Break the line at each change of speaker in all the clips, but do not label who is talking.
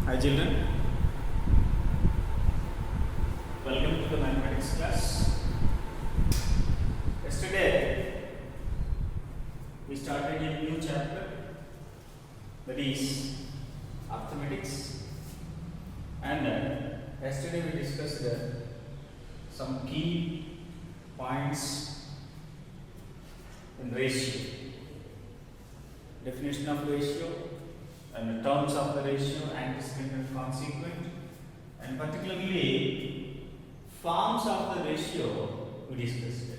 Hi children, welcome to the mathematics class. Yesterday we started a new chapter, that is Arithmetics, and yesterday we discussed some key points in ratio, definition of ratio and the terms of the ratio, antecedent and consequent, and particularly forms of the ratio we discussed.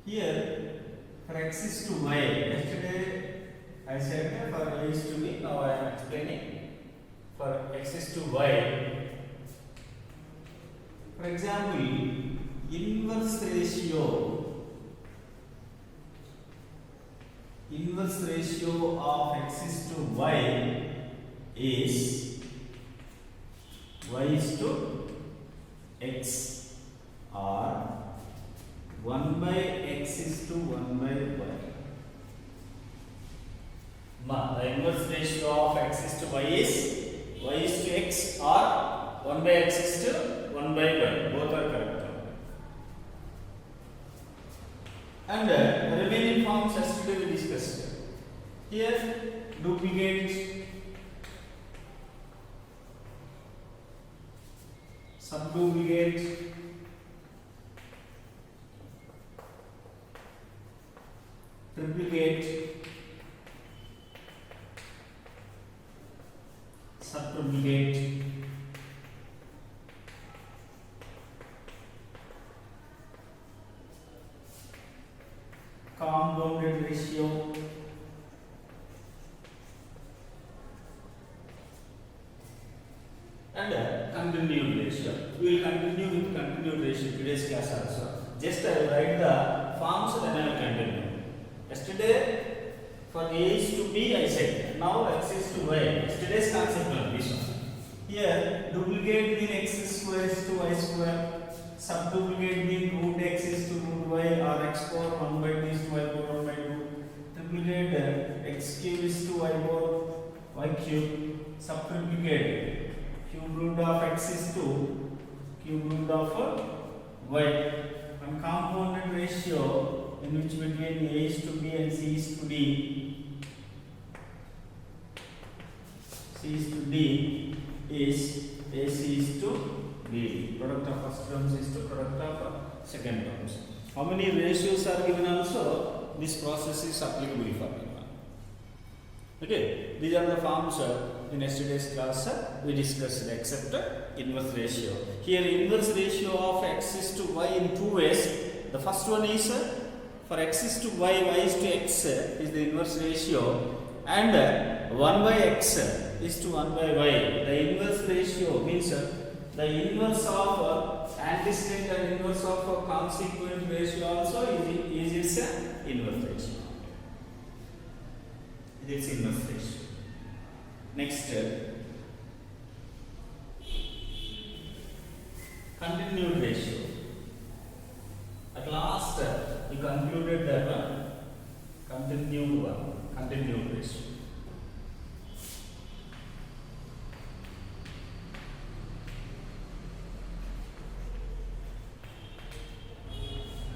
Here for x is to y, yesterday I said for a is to b, now I am explaining for x is to y. For example, inverse ratio of x is to y is y is to x, or 1 by x is to 1 by y. The inverse ratio of x is to y is to x, or 1 by x is to 1 by y. Both are correct. And the remaining forms yesterday we discussed. Here, duplicate, subduplicate, triplicate, subtriplicate, compounded ratio, and continued ratio. We will continue with continued ratio today's class also. Just I will write the forms, then I will continue. Yesterday for a is to b I said, now x is to y. Yesterday's concept on this one. Here duplicate mean x square is to y square, subduplicate mean root x is to root y, or x power 1 by 2 is to y power 1 by 2. Triplicate x cube is to y power y cube. Subtriplicate cube root of x is to cube root of y. And compounded ratio, in which between a is to b and c is to d, is ac is to d. Product of first terms is to product of second terms. How many ratios are given also, this process is applicable for me. Okay, these are the forms in yesterday's class we discussed, except inverse ratio. Here inverse ratio of x is to y in two ways. The first one is for x is to y, y is to x is the inverse ratio, and 1 by x is to 1 by y. The inverse ratio means the inverse of antecedent and inverse of consequent ratio also is its inverse ratio. Its inverse ratio. Next, continued ratio. At last, we concluded that continued ratio.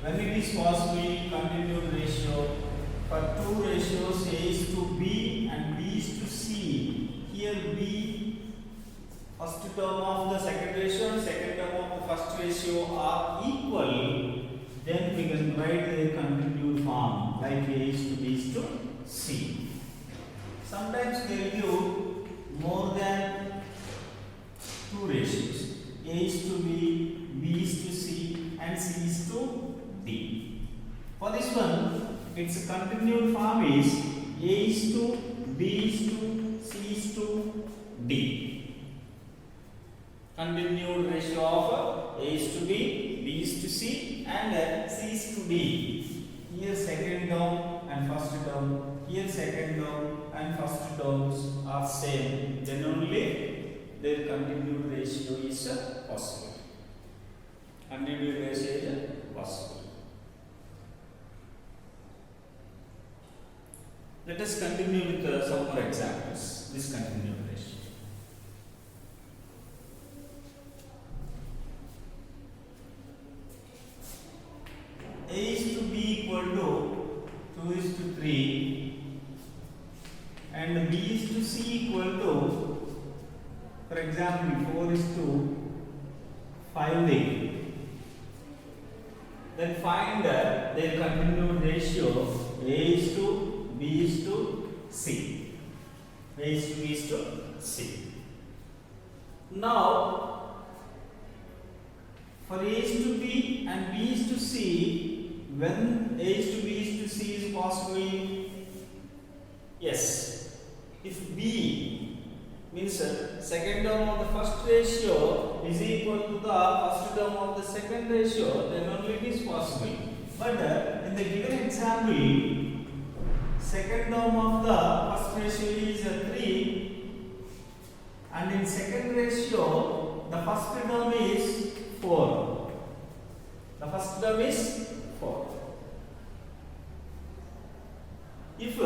When it is possible, continued ratio for two ratios, a is to b and b is to c. Here b, first term of the second ratio and second term of the first ratio are equal, then we can write a continued form like a is to b is to c. Sometimes they give more than two ratios, a is to b, b is to c, and c is to d. For this one, its continued form is a is to b is to c is to d. Continued ratio of a is to b, b is to c, and c is to d. Here second term and first term, here second term and first terms are same, then only their continued ratio is possible. Continued ratio is possible. Let us continue with some more examples. This continued ratio. is to c equal to, for example, 4 is to 5a. Then find their continued ratio a is to b is to c. A is to b is to c. Now, for a is to b and b is to c, when a is to b is to c is possible? Yes. If b means second term of the first ratio is equal to the first term of the second ratio, then only it is possible. But in the given example, second term of the first ratio is 3, and in second ratio the first term is 4. The first term is 4. If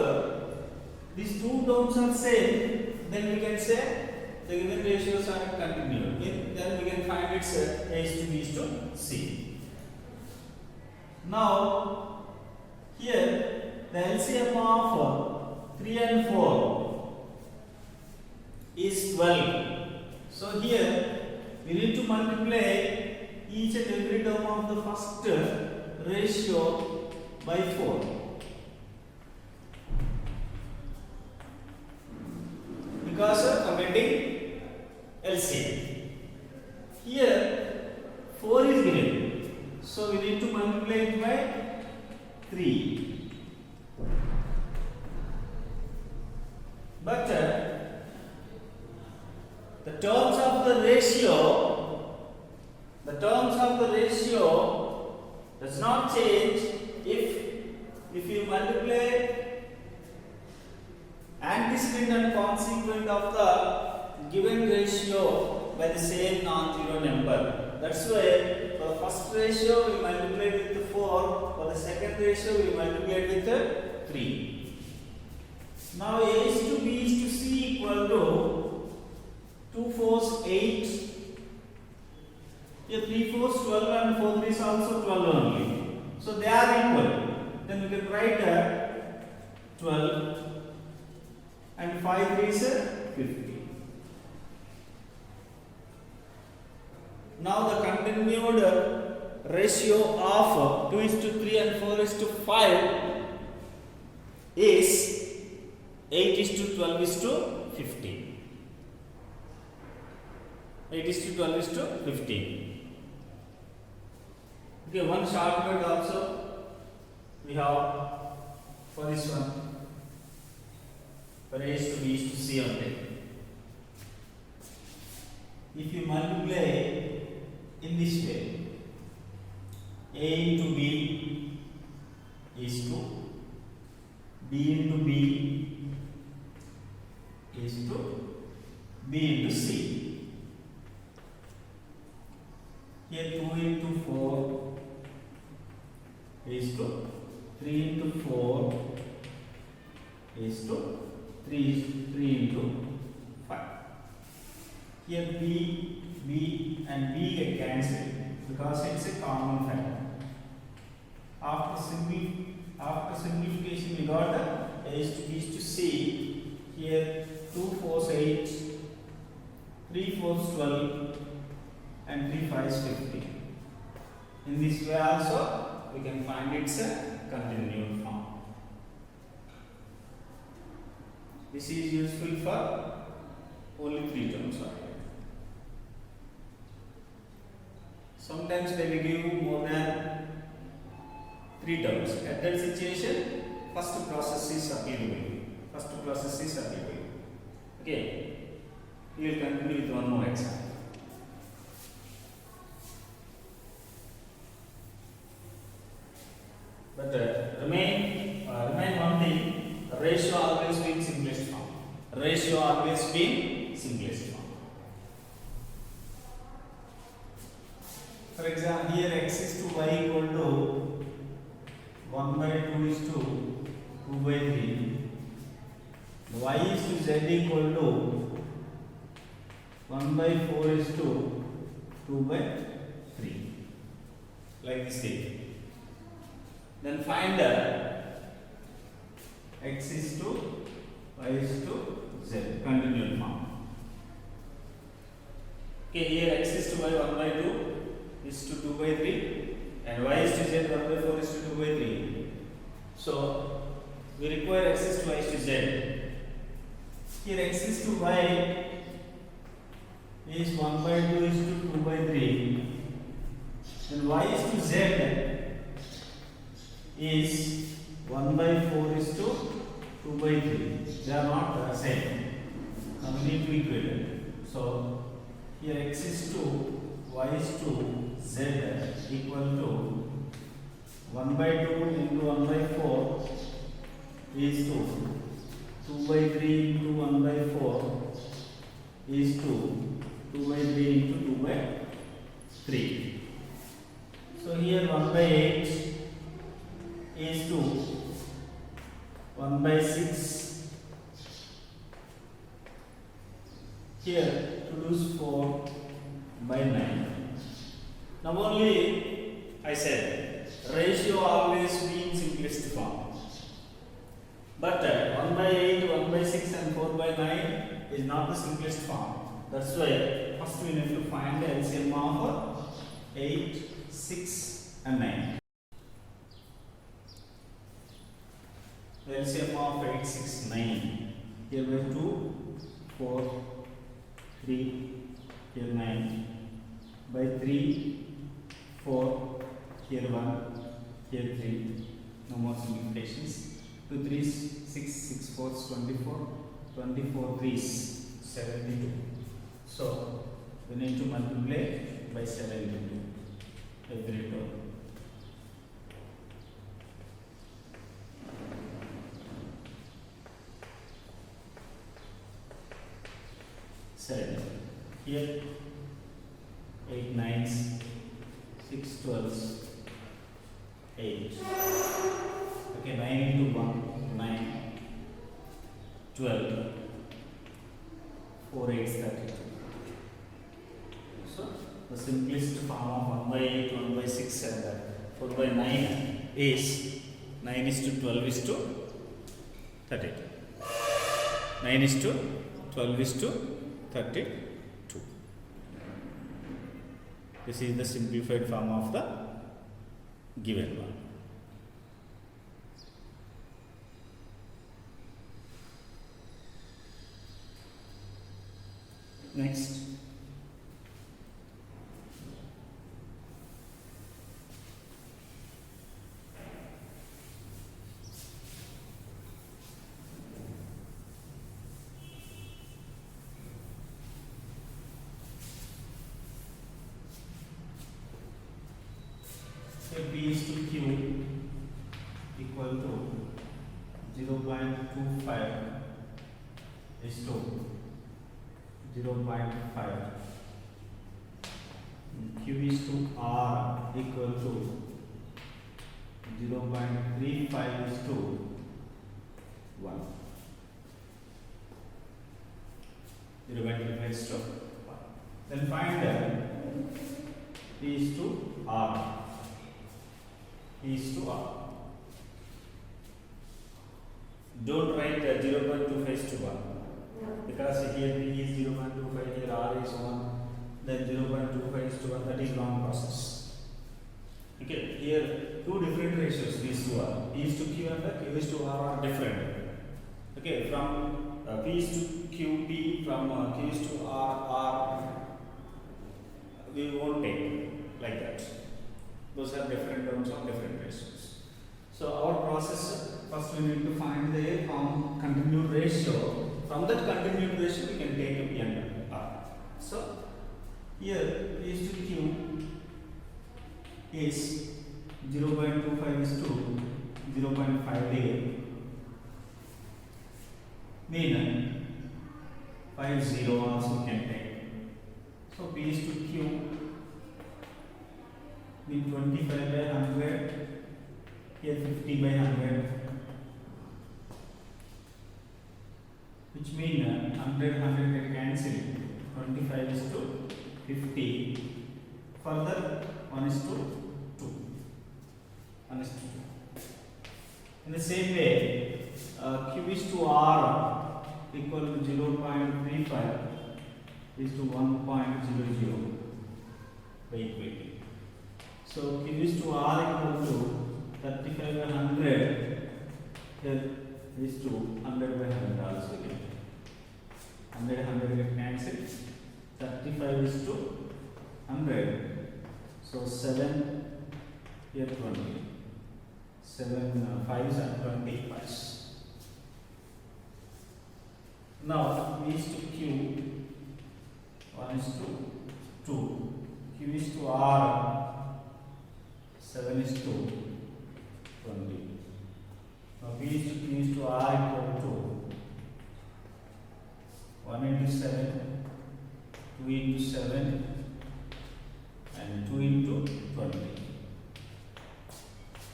these two terms are same, then we can say the given ratios are continued. Then we can find its a is to b is to c. Now, here the LCM of 3 and 4 is 12. So here we need to multiply each and every term of the first ratio by 4. Because of committing LCM. Here 4 is given, so we need to multiply it by 3. But the terms of the ratio does not change if you multiply antecedent and consequent of the given ratio by the same non-zero number. That's why for the first ratio we multiply with 4, for the second ratio we multiply with 3. Now a is to b is to c equal to 2 4s 8. Here 3 4s 12 and 4 3s also 12 only. So they are equal. Then we can write 12. And 5 3s 50. Now the continued ratio of 2 is to 3 and 4 is to 5 is 8 is to 12 is to 15. 8 is to 12 is to 15. Okay, one shortcut also we have for this one. For a is to b is to c only. If you multiply in this way, a into b is to b into b is to b into c. Here 2 into 4 is to 3 into 4 is to 3 into 5. Here b and b get cancelled because it's a common factor. After simplification we got a is to b is to c. Here 2 4s 8, 3 4s 12 and 3 5s 50. In this way also we can find its a continued form. This is useful for only 3 terms. Sometimes they will give more than 3 terms. At that situation, first process is applicable. Okay, we will continue with one more example. But remain one thing. Ratio always be in simplest form. For example, here x is to y equal to 1 by 2 is to 2 by 3. Y is to z equal to 1 by 4 is to 2 by 3. Like this thing. Then find x is to y is to z Okay, here x is to y 1 by 2 is to 2 by 3 and y is to z 1 by 4 is to 2 by 3. So we require x is to y is to z. Here x is to y is 1 by 2 is to 2 by 3. Then y is to z is 1 by 4 is to 2 by 3. They are not the same. Now we need to equate it. So here x is to y is to z equal to 1 by 2 into 1 by 4 is to 2 by 3 into 1 by 4 is to 2 by 3 into 2 by 3. So here 1 by 8 is to 1 by 6. Here to lose 4 by 9. Now only I said ratio always be in simplest form. But 1 by 8, 1 by 6 and 4 by 9 is not the simplest form. That's why first we need to find the LCM of 8, 6 and 9. The LCM of 8, 6, 9. Here we have 2, 4, 3, here 9. By 3, 4, here 1, here 3. No more simplifications. 2 3s, 6, 6 4s, 24, 24 3s, 72. So we need to multiply by 72 every term. Here 8 9s, 6 12s, 8. Okay, 9 into 1, 9, 12, 4 8 32. So the simplest form of 1 by 8, 1 by 6 and 4 by 9 is 9 is to 12 is to 32. 9 is to 12 is to 32. This is the simplified form of the given one. Next, if B is to Q equal to 0.25 is to 0.5. Q is to R equal to 0.35 is to 1. 0.35 is to 1. Then find P is to R. P is to R. Don't write 0.25 is to 1. Because here P is 0.25, here R is 1, then 0.25 is to 1, that is long process. Okay, here two different ratios, these two are. P is to Q and Q is to R are different. Okay, from P is to Q, P, from Q is to R, we won't take like that. Those are different terms of different ratios. So our process, first we need to find the continued ratio. From that continued ratio, we can take a P and R. So here P is to Q is 0.25 is to 0.58. Mean 50 also can take. So P is to Q mean 25 by 100. Here 50 by 100. Which means 100 can cancel. 25 is to 50. Further 1 is to 2. 1 is to 2. In the same way, Q is to R equal to 0.35 is to 1.00 by equating. So Q is to R equal to 35 by 100. Here is to 100 by 100 also again. 100 get cancelled. 35 is to 100. So 7 here 20. 7 5s are 20 5s. Now V is to Q. 1 is to 2. Q is to R. 7 is to 20. Now V is to Q is to R equal to 1 into 7, 2 into 7, and 2 into 20.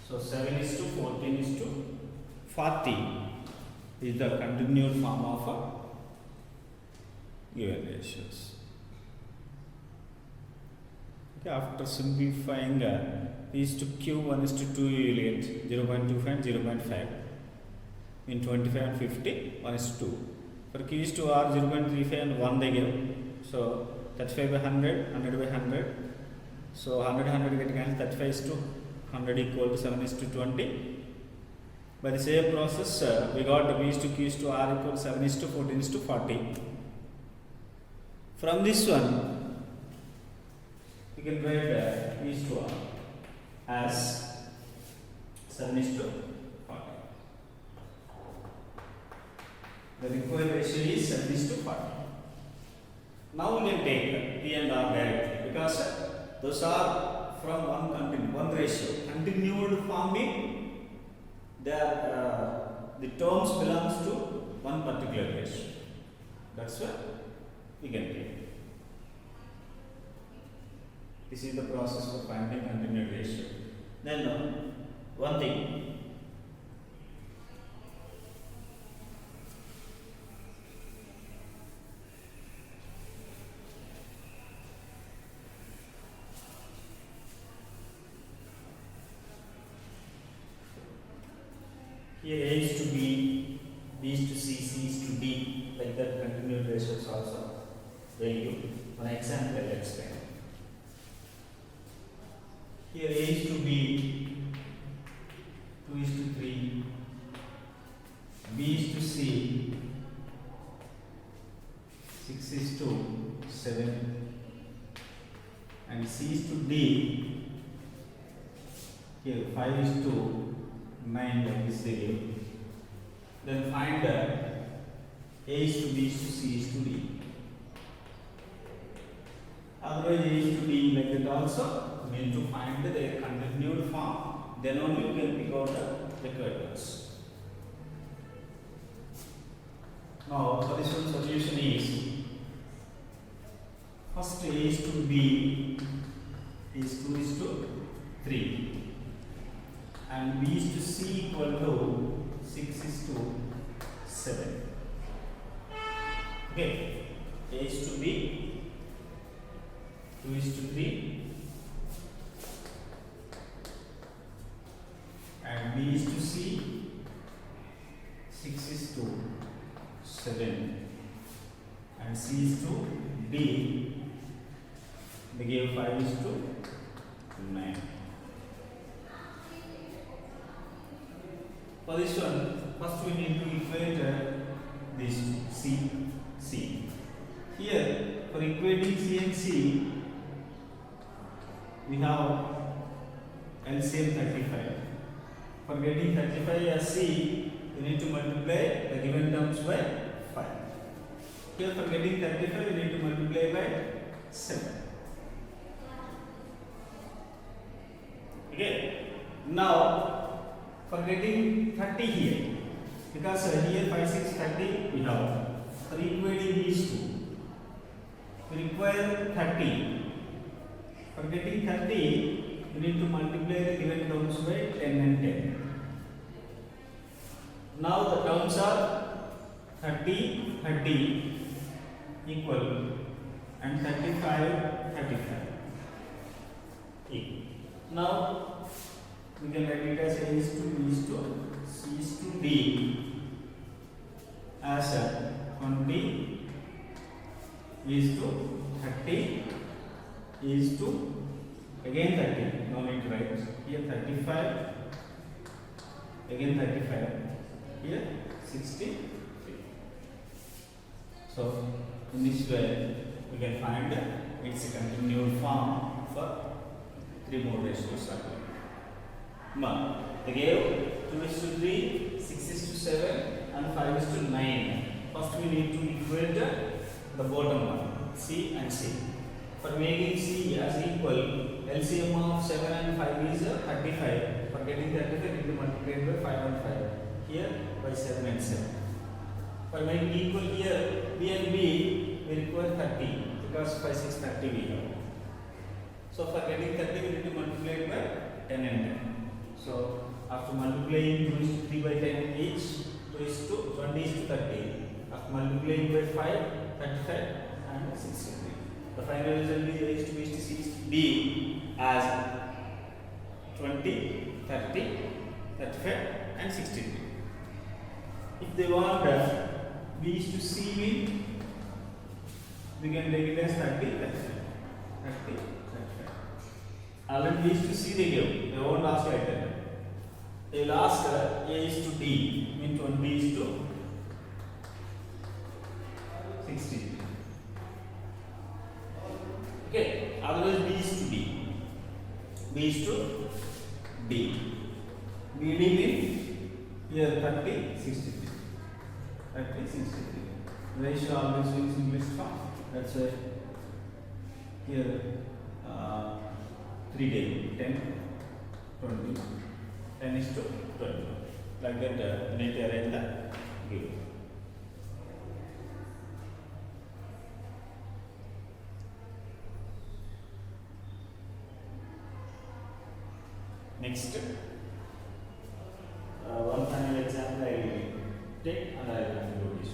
So 7 is to 14 is to 40 is the continued form of a given ratios. Okay, after simplifying P is to Q, 1 is to 2, you will get 0.25 and 0.5. In 25 and 50, 1 is to 2. For Q is to R, 0.35 and 1 they give. So 35 by 100, 100 by 100. So 100 get cancelled, 35 is to 100 equal to 7 is to 20. By the same process, we got V is to Q is to R equal to 7 is to 14 is to 40. From this one, we can write V is to R as 7 is to 40. The required ratio is 7 is to 40. Now we can take P and R directly because those are from one ratio. Continued forming, they are the terms belongs to one particular ratio. That's why we can take. This is the process for finding continued ratio. Then one thing. Here A is to B, B is to C, C is to D, like that continued ratios also value. One example I will explain. Here A is to B, 2 is to 3, B is to C, 6 is to 7, and C is to D. Here 5 is to 9 like this they give. Then find A is to B is to C is to D. Otherwise A is to D like that also. We need to find their continued form. Then only we can pick out the required ones. Now for this one solution is first A is to B is 2 is to 3. And B is to C equal to 6 is to 7. Okay, A is to B, 2 is to 3, and B is to C, 6 is to 7, and C is to D, they gave 5 is to 9. For this one, first we need to equate this C. Here, for equating C and C, we have LCM 35. For getting 35 as C, we need to multiply the given terms by 5. Here, for getting 35, we need to multiply by 7. Okay. Now, for getting 30 here, because here 5, 6, 30 we have. For equating these two, we require 30. For getting 30, we need to multiply the given terms by 10 and 10. Now the terms are 30, 30 equal and 35, 35 equal. Now we can write it as A is to B is to C is to D as 20, is to 30 is to again 30. No need to write here 35. Again 35. Here 63. So in this way we can find its continued form for 3 more ratios. They gave 2 is to 3, 6 is to 7 and 5 is to 9. First we need to equate the bottom one, C and C. For making C as equal, LCM of 7 and 5 is 35. For getting 35, we need to multiply by 5 and 5. Here by 7 and 7. For making equal here, B and B, we require 30 because 5, 6, 30 we have. So for getting 30, we need to multiply by 10 and 10. So after multiplying 2 is to 3 by 10 each, 2 is to 20 is to 30. After multiplying by 5, 35 and 63. The final result is to be C is to D as 20, 30, 35 and 63. If they want B is to C mean, we can take it as 30, 35. 30, 35. Already B is to C they give. They won't ask later. They will ask A is to D, mean 20 is to 60. Okay, otherwise B is to D. B is to D. BD means here 30, 63. 30, 63. Ratio always in simplest form. That's why here 3 days, 10, 20. 10 is to 20. Like that, we need to arrange the give. Next, one final example I will take and I will conclude this.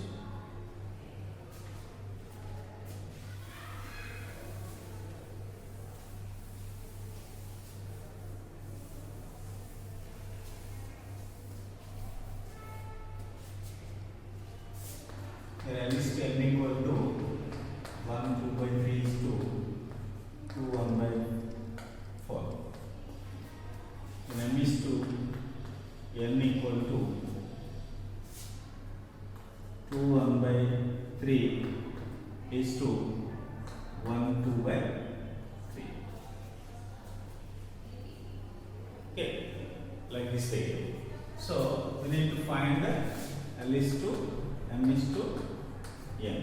List n equal to 1, 2 by 3 is 2, 2, 1 by 4. M is to n equal to 2, 1 by 3 is to 1, 2 by 3. Okay, like this way. So we need to find L is to M is to N.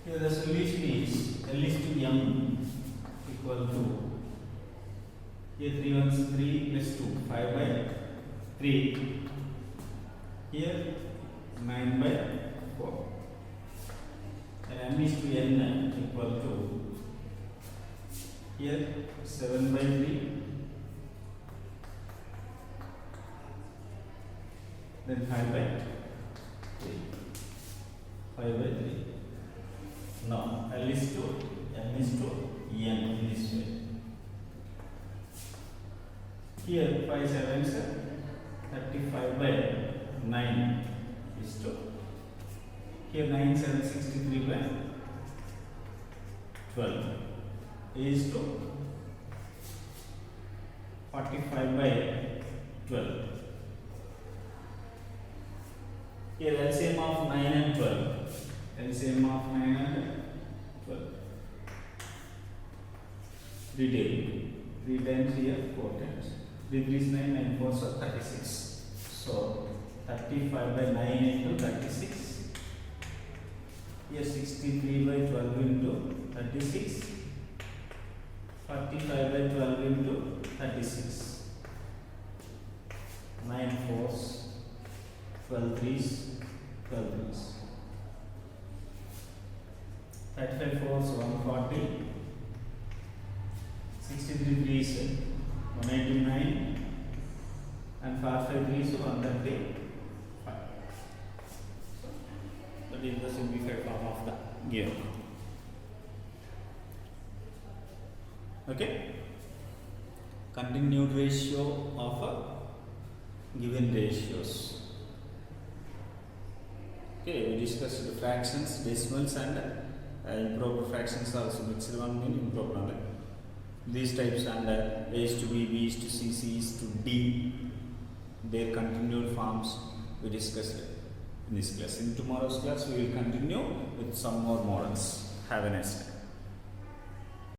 Here the solution is L is to M equal to, here 3 1s 3 plus 2, 5 by 3. Here 9 by 4. And M is to N equal to, here 7 by 3. Then 5 by 3. 5 by 3. Now L is to M is to N in this way. Here 5 sevens 35 by 9 is to, here 9 7 63 by 12 is to 45 by 12. Here LCM of 9 and 12. LCM of 9 and 12. Retail. 3 times here, 4 times. 3 3 is 9, 9 4 are 36. So 35 by 9 into 36. Here 63 by 12 into 36. 45 by 12 into 36. 9 4s. 12 threes, 12 threes. 35 fours, 140. 63 threes, 189. And 45 threes, 135. That is the simplified form of the given. Okay? Continued ratio of a given ratios. Okay, we discussed the fractions, decimals, and improper fractions also. Mixed one mean improper. Like these types, and A is to B is to C is to D. Their continued forms we discussed in this class. In tomorrow's class, we will continue with some more models. Have a nice day.